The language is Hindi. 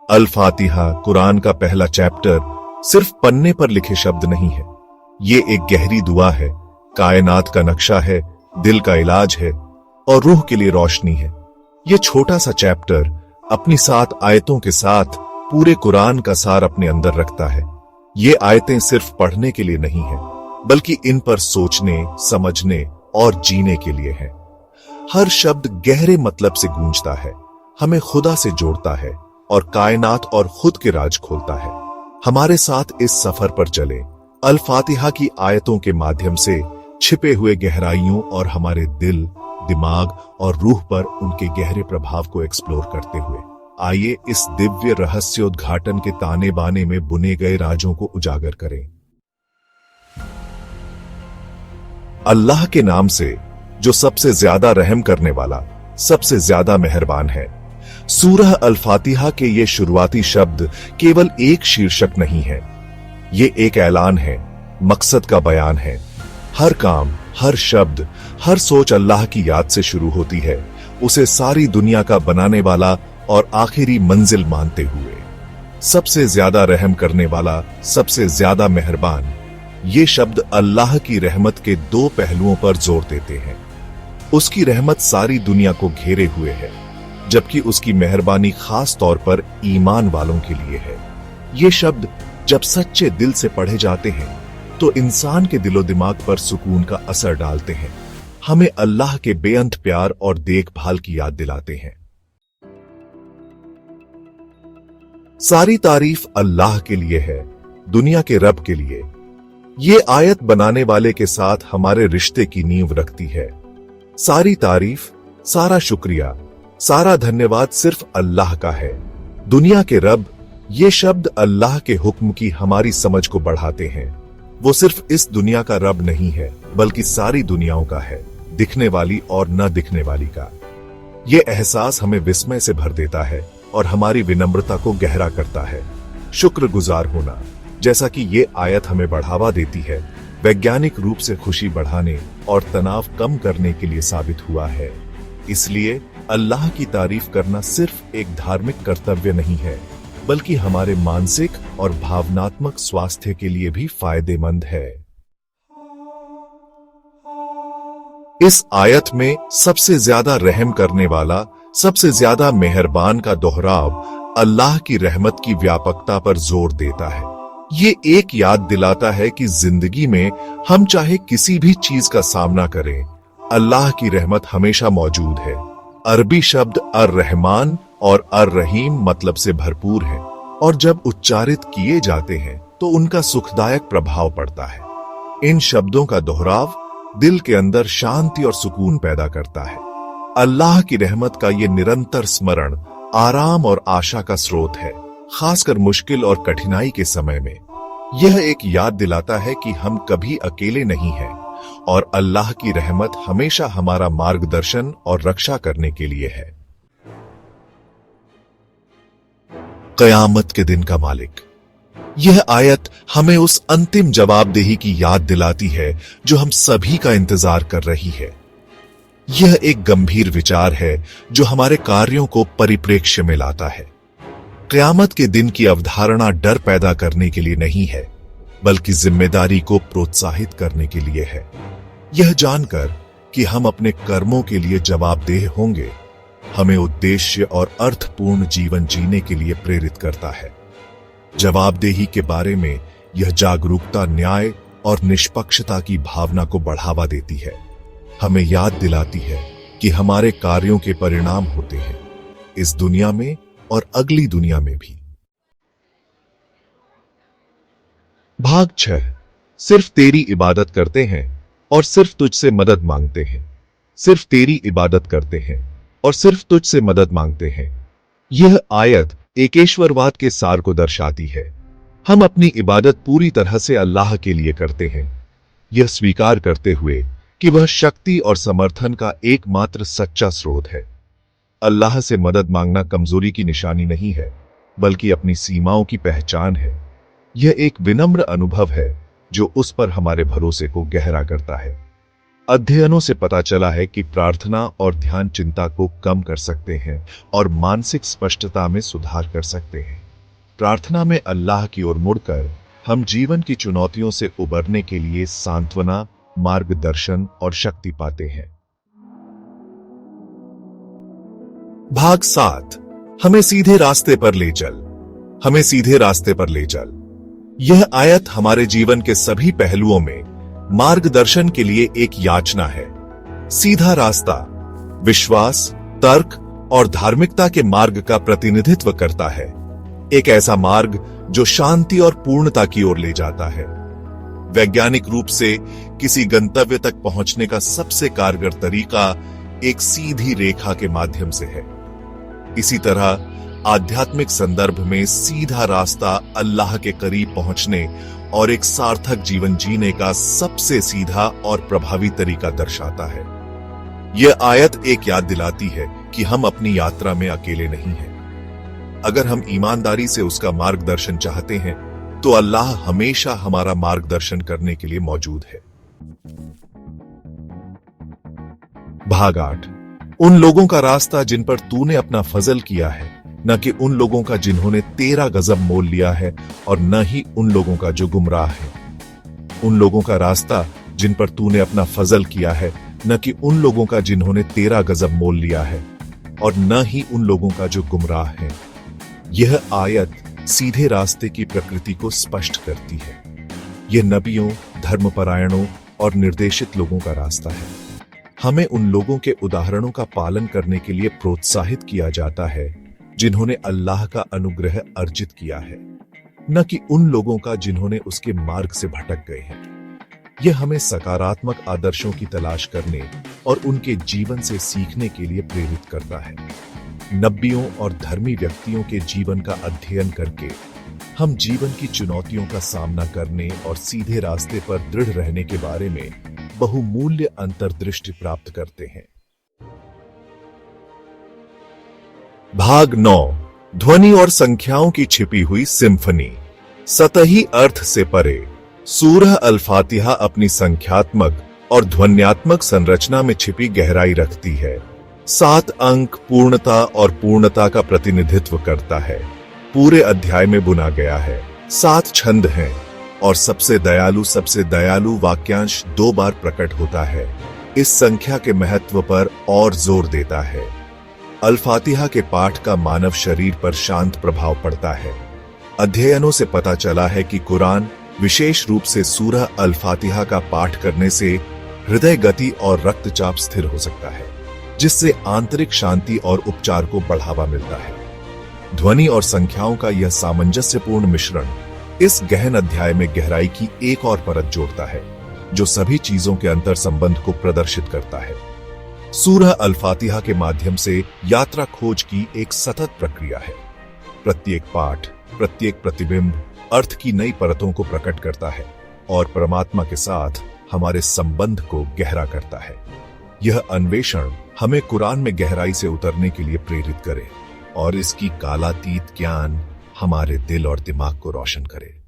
अल फातिहा कुरान का पहला चैप्टर सिर्फ पन्ने पर लिखे शब्द नहीं है। ये एक गहरी दुआ है, कायनात का नक्शा है, दिल का इलाज है और रूह के लिए रोशनी है। ये छोटा सा चैप्टर अपनी 7 आयतों के साथ पूरे कुरान का सार अपने अंदर रखता है। ये आयतें सिर्फ पढ़ने के लिए नहीं है, बल्कि इन पर सोचने, समझने और जीने के लिए है। हर शब्द गहरे मतलब से गूंजता है, हमें खुदा से जोड़ता है और कायनात और खुद के राज खोलता है। हमारे साथ इस सफर पर चले, अल फातिहा की आयतों के माध्यम से छिपे हुए गहराइयों और हमारे दिल, दिमाग और रूह पर उनके गहरे प्रभाव को एक्सप्लोर करते हुए आइए इस दिव्य रहस्योद्घाटन के ताने बाने में बुने गए राजों को उजागर करें। अल्लाह के नाम से जो सबसे ज्यादा रहम करने वाला, सबसे ज्यादा मेहरबान है। सूरह अल फातिहा के ये शुरुआती शब्द केवल एक शीर्षक नहीं है, ये एक ऐलान है, मकसद का बयान है। हर काम, हर शब्द, हर सोच अल्लाह की याद से शुरू होती है, उसे सारी दुनिया का बनाने वाला और आखिरी मंजिल मानते हुए। सबसे ज्यादा रहम करने वाला, सबसे ज्यादा मेहरबान, ये शब्द अल्लाह की रहमत के 2 पहलुओं पर जोर देते हैं। उसकी रहमत सारी दुनिया को घेरे हुए है, जबकि उसकी मेहरबानी खास तौर पर ईमान वालों के लिए है। ये शब्द जब सच्चे दिल से पढ़े जाते हैं तो इंसान के दिलो दिमाग पर सुकून का असर डालते हैं, हमें अल्लाह के बेअंत प्यार और देखभाल की याद दिलाते हैं। सारी तारीफ अल्लाह के लिए है, दुनिया के रब के लिए। ये आयत बनाने वाले के साथ हमारे रिश्ते की नींव रखती है। सारी तारीफ, सारा शुक्रिया, सारा धन्यवाद सिर्फ अल्लाह का है। दुनिया के रब, ये शब्द अल्लाह के हुक्म की हमारी समझ को बढ़ाते हैं। वो सिर्फ इस दुनिया का रब नहीं है, बल्कि सारी दुनियाओं का है, दिखने वाली और न दिखने वाली का। ये एहसास हमें विस्मय से भर देता है और हमारी विनम्रता को गहरा करता है। शुक्रगुजार होना, जैसा कि ये आयत हमें बढ़ावा देती है, वैज्ञानिक रूप से खुशी बढ़ाने और तनाव कम करने के लिए साबित हुआ है। इसलिए अल्लाह की तारीफ करना सिर्फ एक धार्मिक कर्तव्य नहीं है, बल्कि हमारे मानसिक और भावनात्मक स्वास्थ्य के लिए भी फायदेमंद है। इस आयत में सबसे ज्यादा रहम करने वाला, सबसे ज्यादा मेहरबान का दोहराव अल्लाह की रहमत की व्यापकता पर जोर देता है। ये एक याद दिलाता है कि जिंदगी में हम चाहे किसी भी चीज का सामना करें, अल्लाह की रहमत हमेशा मौजूद है। अरबी शब्द अर-रहमान और अर-रहीम मतलब से भरपूर है और जब उच्चारित किए जाते हैं तो उनका सुखदायक प्रभाव पड़ता है। इन शब्दों का दोहराव दिल के अंदर शांति और सुकून पैदा करता है। अल्लाह की रहमत का ये निरंतर स्मरण आराम और आशा का स्रोत है, खासकर मुश्किल और कठिनाई के समय में। यह एक याद दिलाता है कि हम कभी अकेले नहीं हैं और अल्लाह की रहमत हमेशा हमारा मार्गदर्शन और रक्षा करने के लिए है। क़यामत के दिन का मालिक, यह आयत हमें उस अंतिम जवाबदेही की याद दिलाती है जो हम सभी का इंतजार कर रही है। यह एक गंभीर विचार है जो हमारे कार्यों को परिप्रेक्ष्य में लाता है। क़यामत के दिन की अवधारणा डर पैदा करने के लिए नहीं है, बल्कि जिम्मेदारी को प्रोत्साहित करने के लिए है। यह जानकर कि हम अपने कर्मों के लिए जवाबदेह होंगे, हमें उद्देश्य और अर्थपूर्ण जीवन जीने के लिए प्रेरित करता है। जवाबदेही के बारे में यह जागरूकता न्याय और निष्पक्षता की भावना को बढ़ावा देती है, हमें याद दिलाती है कि हमारे कार्यों के परिणाम होते हैं, इस दुनिया में और अगली दुनिया में भी। भाग 6, सिर्फ तेरी इबादत करते हैं और सिर्फ तुझसे मदद मांगते हैं। सिर्फ तेरी इबादत करते हैं और सिर्फ तुझसे मदद मांगते हैं। यह आयत एकेश्वरवाद के सार को दर्शाती है। हम अपनी इबादत पूरी तरह से अल्लाह के लिए करते हैं, यह स्वीकार करते हुए कि वह शक्ति और समर्थन का एकमात्र सच्चा स्रोत है। अल्लाह से मदद मांगना कमजोरी की निशानी नहीं है, बल्कि अपनी सीमाओं की पहचान है। यह एक विनम्र अनुभव है जो उस पर हमारे भरोसे को गहरा करता है। अध्ययनों से पता चला है कि प्रार्थना और ध्यान चिंता को कम कर सकते हैं और मानसिक स्पष्टता में सुधार कर सकते हैं। प्रार्थना में अल्लाह की ओर मुड़कर हम जीवन की चुनौतियों से उबरने के लिए सांत्वना, मार्गदर्शन और शक्ति पाते हैं। भाग 7, हमें सीधे रास्ते पर ले चल। हमें सीधे रास्ते पर ले चल। यह आयत हमारे जीवन के सभी पहलुओं में मार्गदर्शन के लिए एक याचना है। सीधा रास्ता विश्वास, तर्क और धार्मिकता के मार्ग का प्रतिनिधित्व करता है। एक ऐसा मार्ग जो शांति और पूर्णता की ओर ले जाता है। वैज्ञानिक रूप से किसी गंतव्य तक पहुंचने का सबसे कारगर तरीका एक सीधी रेखा के माध्यम से है। इसी तरह आध्यात्मिक संदर्भ में सीधा रास्ता अल्लाह के करीब पहुंचने और एक सार्थक जीवन जीने का सबसे सीधा और प्रभावी तरीका दर्शाता है। यह आयत एक याद दिलाती है कि हम अपनी यात्रा में अकेले नहीं हैं। अगर हम ईमानदारी से उसका मार्गदर्शन चाहते हैं तो अल्लाह हमेशा हमारा मार्गदर्शन करने के लिए मौजूद है। भाग 8, उन लोगों का रास्ता जिन पर तूने अपना फजल किया है, न कि उन लोगों का जिन्होंने तेरा गजब मोल लिया है, और न ही उन लोगों का जो गुमराह है। उन लोगों का रास्ता जिन पर तूने अपना फजल किया है, न कि उन लोगों का जिन्होंने तेरा गजब मोल लिया है, और न ही उन लोगों का जो गुमराह है। यह आयत सीधे रास्ते की प्रकृति को स्पष्ट करती है। यह नबियों, धर्मपरायणों और निर्देशित लोगों का रास्ता है। हमें उन लोगों के उदाहरणों का पालन करने के लिए प्रोत्साहित किया जाता है जिन्होंने अल्लाह का अनुग्रह अर्जित किया है, न कि उन लोगों का जिन्होंने उसके मार्ग से भटक गए हैं। यह हमें सकारात्मक आदर्शों की तलाश करने और उनके जीवन से सीखने के लिए प्रेरित करता है। नबियों और धर्मी व्यक्तियों के जीवन का अध्ययन करके हम जीवन की चुनौतियों का सामना करने और सीधे रास्ते पर दृढ़ रहने के बारे में बहुमूल्य अंतर्दृष्टि प्राप्त करते हैं। भाग 9, ध्वनि और संख्याओं की छिपी हुई सिम्फनी। सतही अर्थ से परे सूरह अल-फातिहा अपनी संख्यात्मक और ध्वन्यात्मक संरचना में छिपी गहराई रखती है। 7 अंक पूर्णता और पूर्णता का प्रतिनिधित्व करता है। पूरे अध्याय में बुना गया है। 7 छंद हैं और सबसे दयालु वाक्यांश 2 बार प्रकट होता है। इस संख्या के महत्व पर और जोर देता है। अल-फातिहा के पाठ का मानव शरीर पर शांत प्रभाव पड़ता है। अध्ययनों से पता चला है कि कुरान, विशेष रूप से सूरह अल-फातिहा का पाठ करने से हृदय गति और रक्तचाप स्थिर हो सकता है, जिससे आंतरिक शांति और उपचार को बढ़ावा मिलता है। ध्वनि और संख्याओं का यह सामंजस्यपूर्ण मिश्रण इस गहन अध्याय में गहराई की एक और परत जोड़ता है, जो सभी चीजों के अंतर संबंध को प्रदर्शित करता है। सूरह अल-फातिहा के माध्यम से यात्रा खोज की एक सतत प्रक्रिया है। प्रत्येक पाठ, प्रत्येक प्रतिबिंब अर्थ की नई परतों को प्रकट करता है और परमात्मा के साथ हमारे संबंध को गहरा करता है। यह अन्वेषण हमें कुरान में गहराई से उतरने के लिए प्रेरित करे और इसकी कालातीत ज्ञान हमारे दिल और दिमाग को रोशन करे।